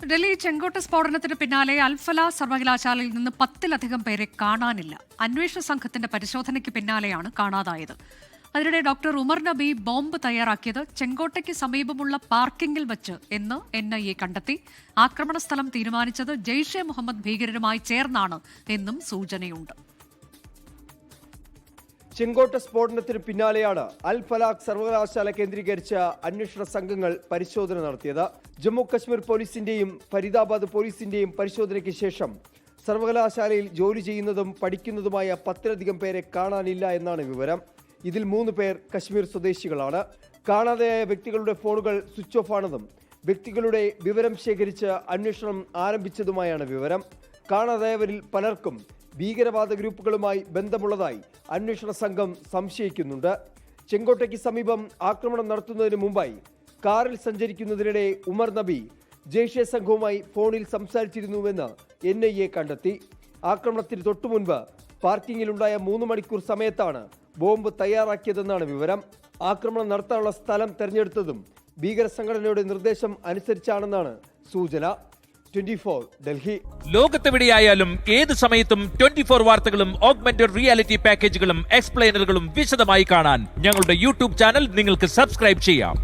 ഡൽഹി ചെങ്കോട്ട സ്ഫോടനത്തിന് പിന്നാലെ അൽഫല സർവകലാശാലയിൽ നിന്ന് 10-ലധികം പേരെ കാണാനില്ല. അന്വേഷണ സംഘത്തിന്റെ പരിശോധനയ്ക്ക് പിന്നാലെയാണ് കാണാതായത്. അതിനിടെ ഡോക്ടർ ഉമർ നബി ബോംബ് തയ്യാറാക്കിയത് ചെങ്കോട്ടയ്ക്ക് സമീപമുള്ള പാർക്കിംഗിൽ വച്ച് എന്ന് NIA കണ്ടെത്തി. ആക്രമണ സ്ഥലം തീരുമാനിച്ചത് ജെയ്ഷെ മുഹമ്മദ് ഭീകരരുമായി ചേർന്നാണ് എന്നും സൂചനയുണ്ട്. ചെങ്കോട്ട സ്ഫോടനത്തിന് പിന്നാലെയാണ് അൽ ഫലാഖ് സർവകലാശാല കേന്ദ്രീകരിച്ച അന്വേഷണ സംഘങ്ങൾ പരിശോധന നടത്തിയത്. ജമ്മു കശ്മീർ പോലീസിന്റെയും ഫരീദാബാദ് പോലീസിന്റെയും പരിശോധനയ്ക്ക് ശേഷം സർവകലാശാലയിൽ ജോലി ചെയ്യുന്നതും പഠിക്കുന്നതുമായ 10-ലധികം പേരെ കാണാനില്ല എന്നാണ് വിവരം. ഇതിൽ 3 പേർ കശ്മീർ സ്വദേശികളാണ്. കാണാതെയായ വ്യക്തികളുടെ ഫോണുകൾ സ്വിച്ച് ഓഫ് ആണെന്നും വ്യക്തികളുടെ വിവരം ശേഖരിച്ച് അന്വേഷണം ആരംഭിച്ചതുമായാണ് വിവരം. കാണാതായവരിൽ പലർക്കും ഭീകരവാദ ഗ്രൂപ്പുകളുമായി ബന്ധമുള്ളതായി അന്വേഷണ സംഘം സംശയിക്കുന്നുണ്ട്. ചെങ്കോട്ടയ്ക്ക് സമീപം ആക്രമണം നടത്തുന്നതിന് മുമ്പായി കാറിൽ സഞ്ചരിക്കുന്നതിനിടെ ഉമർ നബി ജെയ്ഷെ സംഘവുമായി ഫോണിൽ സംസാരിച്ചിരുന്നുവെന്ന് NIA കണ്ടെത്തി. ആക്രമണത്തിന് തൊട്ടുമുൻപ് പാർക്കിങ്ങിലുണ്ടായ 3 മണിക്കൂർ സമയത്താണ് ബോംബ് തയ്യാറാക്കിയതെന്നാണ് വിവരം. ആക്രമണം നടത്താനുള്ള സ്ഥലം തെരഞ്ഞെടുത്തതും ഭീകര സംഘടനയുടെ നിർദ്ദേശം അനുസരിച്ചാണെന്നാണ് സൂചന. 24 ഡൽഹി. ലോകത്തെവിടെയായാലും ഏത് സമയത്തും 24 വാർത്തകളും ഓഗ്മെന്റഡ് റിയാലിറ്റി പാക്കേജുകളും എക്സ്പ്ലെയിനറുകളും വിശദമായി കാണാൻ ഞങ്ങളുടെ YouTube ചാനൽ നിങ്ങൾക്ക് സബ്സ്ക്രൈബ് ചെയ്യാം.